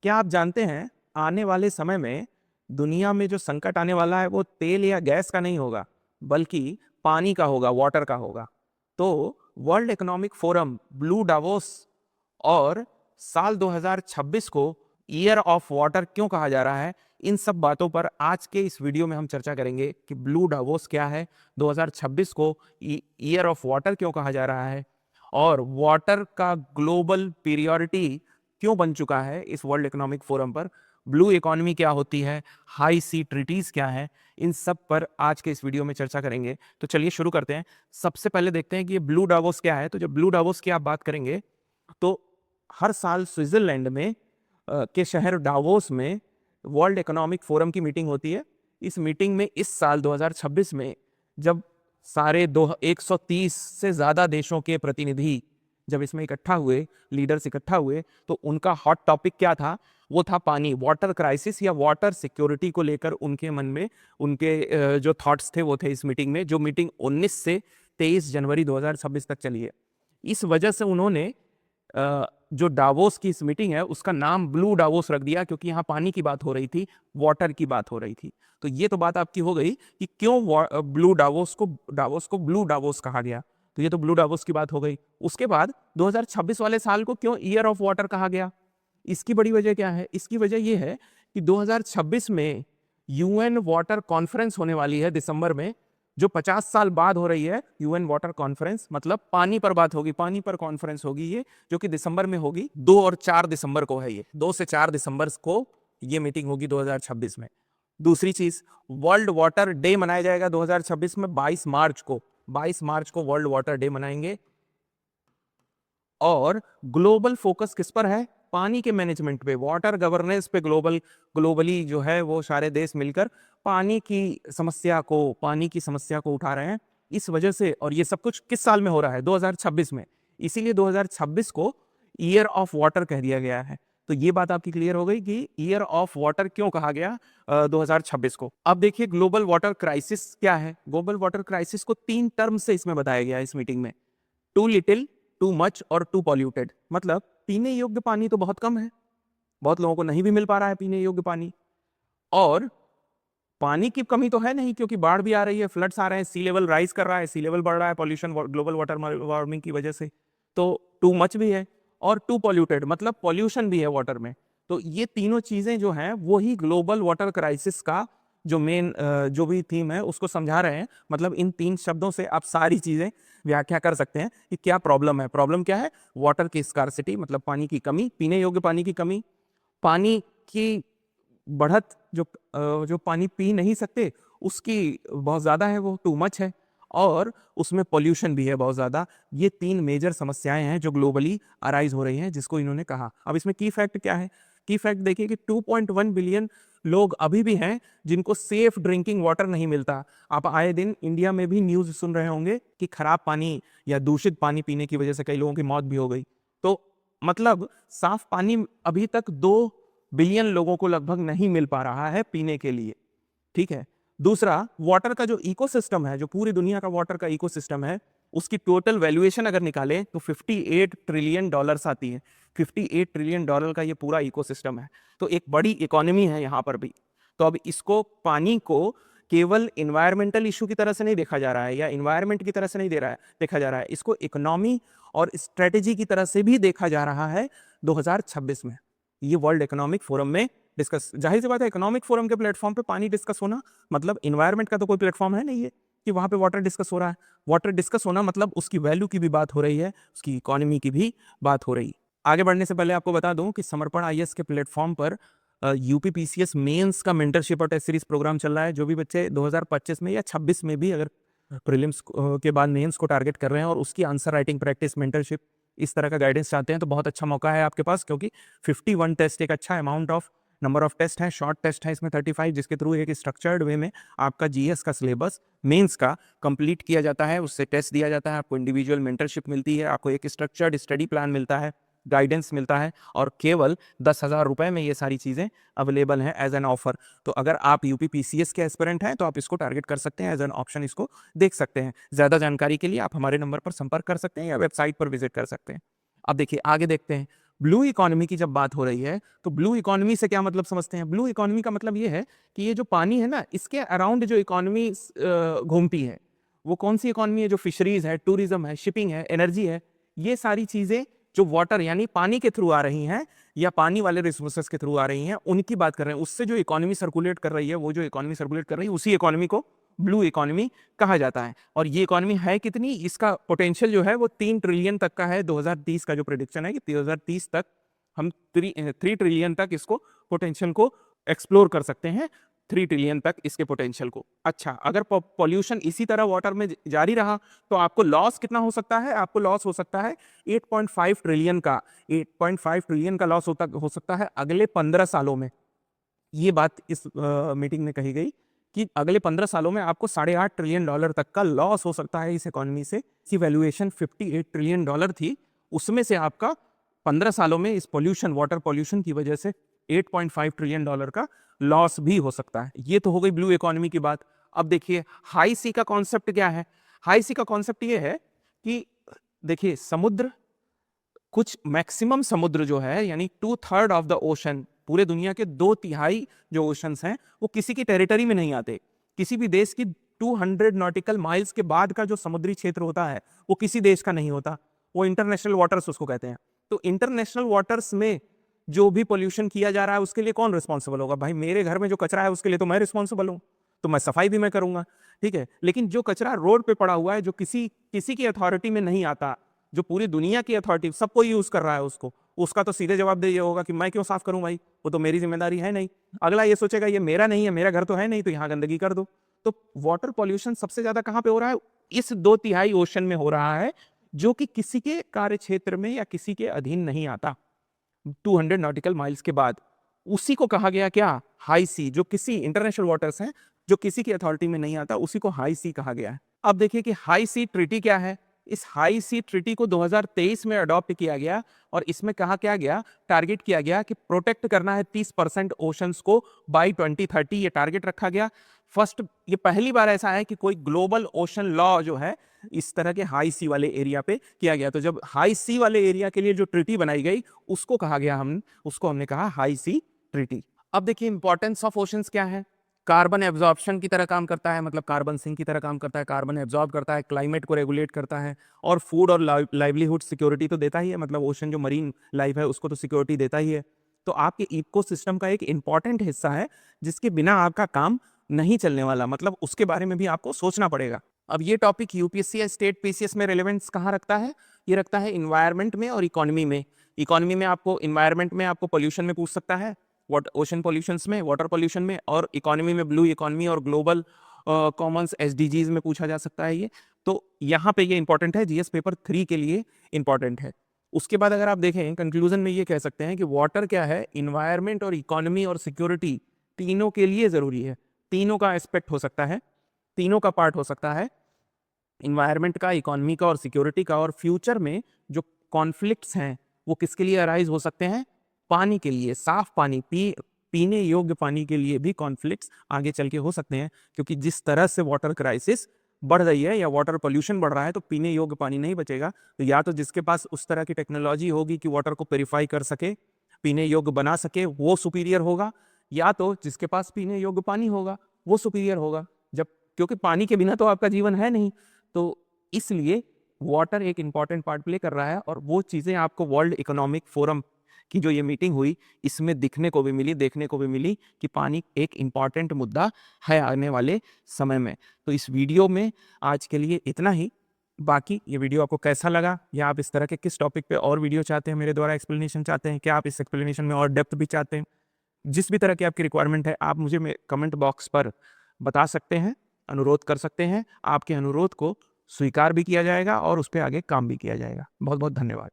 क्या आप जानते हैं आने वाले समय में दुनिया में जो संकट आने वाला है वो तेल या गैस का नहीं होगा बल्कि पानी का होगा, वाटर का होगा। तो world economic forum, blue Davos और साल 2026 को ईयर ऑफ वाटर क्यों कहा जा रहा है, इन सब बातों पर आज के इस वीडियो में हम चर्चा करेंगे कि ब्लू डावोस क्या है, 2026 को ईयर ऑफ वाटर क्यों कहा जा रहा है और वाटर का ग्लोबल पीरियोरिटी क्यों बन चुका है इस वर्ल्ड इकोनॉमिक फोरम पर, ब्लू इकोनॉमी क्या होती है, हाई सी ट्रीटीज क्या है, इन सब पर आज के इस वीडियो में चर्चा करेंगे। तो चलिए शुरू करते हैं। सबसे पहले देखते हैं कि ये ब्लू डावोस क्या है। तो जब ब्लू डावोस की आप बात करेंगे तो हर साल स्विट्जरलैंड में के शहर डावोस में वर्ल्ड इकोनॉमिक फोरम की मीटिंग होती है। इस मीटिंग में इस साल 2026 में जब सारे 130 से ज्यादा देशों के प्रतिनिधि जब इसमें इकट्ठा हुए, लीडर्स इकट्ठा हुए, तो उनका हॉट टॉपिक क्या था? वो था पानी, वाटर क्राइसिस या वाटर सिक्योरिटी को लेकर उनके मन में उनके जो थॉट्स थे वो थे इस मीटिंग में, जो मीटिंग 19 से 23 जनवरी 2026 तक चली है। इस वजह से उन्होंने जो डावोस की इस मीटिंग है उसका नाम ब्लू डावोस रख दिया, क्योंकि यहाँ पानी की बात हो रही थी, वाटर की बात हो रही थी। तो ये तो बात आपकी हो गई कि क्यों ब्लू डावोस को ब्लू डावोस कहा गया। तो ये तो ब्लू डावोस की बात हो गई। उसके बाद 2026 वाले साल को क्यों ईयर ऑफ वाटर कहा गया, इसकी बड़ी वजह क्या है? इसकी वजह यह है कि 2026 में यूएन वाटर कॉन्फ्रेंस होने वाली है दिसंबर में, जो 50 साल बाद हो रही है। यूएन वाटर कॉन्फ्रेंस मतलब पानी पर बात होगी, पानी पर कॉन्फ्रेंस होगी ये, जो कि दिसंबर में होगी। 2 और 4 दिसंबर को है ये, 2 से 4 दिसंबर को ये मीटिंग होगी 2026 में। दूसरी चीज, वर्ल्ड वाटर डे मनाया जाएगा 2026 में 22 मार्च को। 22 मार्च को वर्ल्ड वाटर डे मनाएंगे। और ग्लोबल फोकस किस पर है? पानी के मैनेजमेंट पे, वाटर गवर्नेंस पे। ग्लोबली जो है वो सारे देश मिलकर पानी की समस्या को उठा रहे हैं। इस वजह से, और ये सब कुछ किस साल में हो रहा है? 2026 में। इसीलिए 2026 को ईयर ऑफ वाटर कह दिया गया है। तो ये बात आपकी क्लियर हो गई कि ईयर ऑफ वाटर क्यों कहा गया 2026 को। अब देखिए ग्लोबल वाटर क्राइसिस क्या है। ग्लोबल वाटर क्राइसिस को 3 टर्म से इसमें बताया गया है इस मीटिंग में: टू लिटिल, टू मच और टू पॉल्यूटेड। मतलब पीने योग्य पानी तो बहुत कम है, बहुत लोगों को नहीं भी मिल पा रहा है पीने योग्य पानी, और पानी की कमी तो है नहीं क्योंकि बाढ़ भी आ रही है, फ्लड्स आ रहे हैं, सी लेवल राइज कर रहा है, सी लेवल बढ़ रहा है पॉल्यूशन, ग्लोबल वाटर वार्मिंग की वजह से। तो टू मच भी है और टू पॉल्यूटेड मतलब पॉल्यूशन भी है वाटर में। तो ये तीनों चीजें जो हैं वो ही ग्लोबल वाटर क्राइसिस का जो मेन जो भी थीम है उसको समझा रहे हैं। मतलब इन 3 शब्दों से आप सारी चीजें व्याख्या कर सकते हैं कि क्या प्रॉब्लम है। प्रॉब्लम क्या है? वाटर की स्कार्सिटी मतलब पानी की कमी, पीने योग्य पानी की कमी, पानी की बढ़त, जो पानी पी नहीं सकते उसकी बहुत ज्यादा है, वो टू मच है, और उसमें पोल्यूशन भी है बहुत ज्यादा। ये 3 मेजर समस्याएं हैं जो ग्लोबली अराइज हो रही हैं, जिसको इन्होंने कहा। अब इसमें की फैक्ट क्या है? की फैक्ट देखिए कि 2.1 बिलियन लोग अभी भी हैं जिनको सेफ ड्रिंकिंग वाटर नहीं मिलता। आप आए दिन इंडिया में भी न्यूज सुन रहे होंगे कि खराब पानी या दूषित पानी पीने की वजह से कई लोगों की मौत भी हो गई। तो मतलब साफ पानी अभी तक 2 बिलियन लोगों को लगभग नहीं मिल पा रहा है पीने के लिए। ठीक है। दूसरा, वाटर का जो इकोसिस्टम है, जो पूरी दुनिया का वाटर का इकोसिस्टम है, उसकी टोटल वैल्यूएशन अगर निकालें तो 58 ट्रिलियन डॉलर्स आती है। 58 ट्रिलियन डॉलर का ये पूरा इकोसिस्टम है। तो एक बड़ी इकोनॉमी है यहाँ पर भी। तो अब इसको, पानी को केवल इन्वायरमेंटल इशू की तरह से नहीं देखा जा रहा है या इन्वायरमेंट की तरह से नहीं देखा जा रहा है, इसको इकोनॉमी और स्ट्रेटेजी की तरह से भी देखा जा रहा है 2026 में। ये वर्ल्ड इकोनॉमिक फोरम में डिस्कस, जाहिर सी बात है इकोनॉमिक फोरम के प्लेटफॉर्म पे पानी डिस्कस होना मतलब इन्वायरमेंट का तो कोई प्लेटफॉर्म है नहीं है कि वहां पे वाटर डिस्कस हो रहा है। वाटर डिस्कस होना मतलब उसकी वैल्यू की भी बात हो रही है, उसकी इकोनॉमी की भी बात हो रही है। आगे बढ़ने से पहले आपको बता दूं कि समर्पण आईएएस के प्लेटफॉर्म पर यूपीपीसीएस मेंस का मेंटरशिप और टेस्ट सीरीज प्रोग्राम चल रहा है। जो भी बच्चे 2025 में या 26 में भी अगर प्रीलिम्स के बाद मेंस को टारगेट कर रहे हैं और उसकी आंसर राइटिंग प्रैक्टिस, मेंटरशिप, इस तरह का गाइडेंस चाहते हैं, तो बहुत अच्छा मौका है आपके पास, क्योंकि 51 टेस्ट एक अच्छा amount of number of test है। शॉर्ट टेस्ट है इसमें 35, जिसके थ्रू एक स्ट्रक्चर्ड वे में आपका जीएस का सिलेबस मेंस का कंप्लीट किया जाता है, उससे टेस्ट दिया जाता है, आपको इंडिविजुअल मेंटरशिप मिलती है, आपको एक स्ट्रक्चर्ड स्टडी प्लान मिलता है, गाइडेंस मिलता है, और केवल 10,000 रुपए में ये सारी चीज़ें अवेलेबल हैं एज एन ऑफर। तो अगर आप यूपीपीसीएस के एस्पिरेंट हैं तो आप इसको टारगेट कर सकते हैं, एज एन ऑप्शन इसको देख सकते हैं। ज़्यादा जानकारी के लिए आप हमारे नंबर पर संपर्क कर सकते हैं या वेबसाइट पर विजिट कर सकते हैं। अब देखिए आगे देखते हैं, ब्लू इकोनॉमी की जब बात हो रही है तो ब्लू इकोनॉमी से क्या मतलब समझते हैं? ब्लू इकोनॉमी का मतलब ये है कि ये जो पानी है ना, इसके अराउंड जो इकोनॉमी घूमती है, वो कौन सी इकोनॉमी है? जो फिशरीज है, टूरिज्म है, शिपिंग है, एनर्जी है, ये सारी चीजें जो वाटर यानी पानी के थ्रू आ रही हैं या पानी वाले रिसोर्सेस के थ्रू आ रही हैं, उनकी बात कर रहे हैं। उससे जो इकोनॉमी सर्कुलेट कर रही है, वो जो इकोनॉमी सर्कुलेट कर रही है, उसी इकोनॉमी को ब्लू इकोनॉमी कहा जाता है। और ये इकोनॉमी है कितनी? इसका पोटेंशियल जो है वो 3 ट्रिलियन तक का है। 2030 का जो प्रेडिक्शन है कि 2030 तक हम 3 ट्रिलियन तक इसको पोटेंशियल को एक्सप्लोर कर सकते हैं, 3 ट्रिलियन तक इसके पोटेंशियल को। अच्छा, अगर पॉल्यूशन इसी तरह वाटर में जारी रहा तो आपको लॉस कितना हो सकता है? आपको लॉस हो सकता है 8.5 ट्रिलियन का। 8.5 ट्रिलियन का लॉस हो सकता है अगले 15 सालों में। ये बात इस मीटिंग में कही गई कि अगले 15 सालों में आपको $8.5 ट्रिलियन तक का लॉस हो सकता है इस इकोनॉमी से। इसकी वैल्यूएशन $58 ट्रिलियन थी, उसमें से आपका 15 सालों में इस पॉल्यूशन, वाटर पॉल्यूशन की वजह से $8.5 ट्रिलियन का लॉस भी हो सकता है। ये तो हो गई ब्लू इकोनॉमी की बात। अब देखिए हाई सी का कॉन्सेप्ट क्या है? हाई सी का कॉन्सेप्ट ये है कि देखिए समुद्र, कुछ मैक्सिमम समुद्र जो है यानी 2/3 ऑफ द ओशन, पूरे दुनिया के 2/3 जो ओशंस हैं वो किसी की टेरिटरी में नहीं आते। किसी भी देश की 200 नॉटिकल माइल्स के बाद का जो समुद्री क्षेत्र होता है वो किसी देश का नहीं होता, वो इंटरनेशनल वाटर्स उसको कहते हैं। तो इंटरनेशनल वाटर्स में जो भी पोल्यूशन किया जा रहा है उसके लिए कौन रिस्पॉन्सिबल होगा? भाई मेरे घर में जो कचरा है उसके लिए तो मैं रिस्पॉन्सिबल हूँ, तो मैं सफाई भी मैं करूंगा, ठीक है। लेकिन जो कचरा रोड पे पड़ा हुआ है, जो किसी की अथॉरिटी में नहीं आता, जो पूरी दुनिया की अथॉरिटी सबको यूज कर रहा है उसको, उसका तो सीधे जवाब ये होगा कि मैं क्यों साफ करूं भाई, वो तो मेरी जिम्मेदारी है नहीं। अगला ये सोचेगा ये मेरा नहीं है, मेरा घर तो है नहीं, तो यहाँ गंदगी कर दो। तो वाटर पॉल्यूशन सबसे ज्यादा कहां पे हो रहा है? इस 2/3 ओशन में हो रहा है, जो कि किसी के कार्य क्षेत्र में या किसी के अधीन नहीं आता। 200 नॉटिकल माइल्स के बाद उसी को कहा गया क्या? हाई सी। जो किसी इंटरनेशनल वाटर्स हैं, जो किसी की अथॉरिटी में नहीं आता, उसी को हाई सी कहा गया है। अब देखिए कि हाई सी ट्रीटी क्या है। इस हाई सी ट्रीटी को 2023 में अडॉप्ट किया गया और इसमें कहा क्या गया, टारगेट किया गया कि प्रोटेक्ट करना है 30% ओशंस को बाय 2030, ये टारगेट रखा गया। फर्स्ट, ये पहली बार ऐसा है कि कोई ग्लोबल ओशन लॉ जो है इस तरह के हाई सी वाले एरिया पे किया गया। तो जब हाई सी वाले एरिया के लिए जो ट्रीटी बनाई गई उसको कहा गया, उसको हमने कहा हाई सी ट्रीटी। अब देखिए इंपॉर्टेंस ऑफ ओशंस क्या है। कार्बन एब्जॉर्प्शन की तरह काम करता है, मतलब कार्बन सिंक की तरह काम करता है, कार्बन एब्जॉर्ब करता है, क्लाइमेट को रेगुलेट करता है, और फूड और लाइवलीहुड सिक्योरिटी तो देता ही है, मतलब ओशन जो मरीन लाइफ है उसको तो सिक्योरिटी देता ही है। तो आपके इकोसिस्टम का एक इंपॉर्टेंट हिस्सा है जिसके बिना आपका काम नहीं चलने वाला, मतलब उसके बारे में भी आपको सोचना पड़ेगा। अब ये टॉपिक यूपीएससी या स्टेट पीसीएस में रिलेवेंस कहाँ रखता है? ये रखता है इन्वायरमेंट में और इकोनॉमी में। इकोनॉमी में आपको, इन्वायरमेंट में आपको पोल्यूशन में पूछ सकता है, ओशन पोल्यूशंस में, वाटर पोल्यूशन में, और इकोनॉमी में ब्लू इकोनॉमी और ग्लोबल कॉमन्स एसडीजीज में पूछा जा सकता है ये। तो यहाँ पे ये इंपॉर्टेंट है, जीएस पेपर 3 के लिए इंपॉर्टेंट है। उसके बाद अगर आप देखें कंक्लूजन में ये कह सकते हैं कि वाटर क्या है, इन्वायरमेंट और इकोनॉमी और सिक्योरिटी तीनों के लिए जरूरी है। तीनों का एस्पेक्ट हो सकता है, तीनों का पार्ट हो सकता है, इन्वायरमेंट का, इकोनॉमी का और सिक्योरिटी का। और फ्यूचर में जो कॉन्फ्लिक्ट्स हैं वो किसके लिए अराइज हो सकते हैं? पानी के लिए, साफ पानी, पीने योग्य पानी के लिए भी कॉन्फ्लिक्ट्स आगे चल के हो सकते हैं, क्योंकि जिस तरह से वाटर क्राइसिस बढ़ रही है या वाटर पोल्यूशन बढ़ रहा है तो पीने योग्य पानी नहीं बचेगा। तो या तो जिसके पास उस तरह की टेक्नोलॉजी होगी कि वाटर को प्योरीफाई कर सके, पीने योग्य बना सके, वो सुपीरियर होगा, या तो जिसके पास पीने योग्य पानी होगा वो सुपीरियर होगा। जब, क्योंकि पानी के बिना तो आपका जीवन है नहीं, तो इसलिए वाटर एक इंपॉर्टेंट पार्ट प्ले कर रहा है। और वो चीजें आपको वर्ल्ड इकोनॉमिक फोरम की जो ये मीटिंग हुई इसमें दिखने को भी मिली, देखने को भी मिली कि पानी एक इंपॉर्टेंट मुद्दा है आने वाले समय में। तो इस वीडियो में आज के लिए इतना ही। बाकी ये वीडियो आपको कैसा लगा, या आप इस तरह के किस टॉपिक पे और वीडियो चाहते हैं, मेरे द्वारा एक्सप्लेनेशन चाहते हैं, क्या आप इस एक्सप्लेनेशन में और डेप्थ भी चाहते हैं, जिस भी तरह की आपकी रिक्वायरमेंट है आप मुझे कमेंट बॉक्स पर बता सकते हैं, अनुरोध कर सकते हैं। आपके अनुरोध को स्वीकार भी किया जाएगा और उस पर आगे काम भी किया जाएगा। बहुत बहुत धन्यवाद।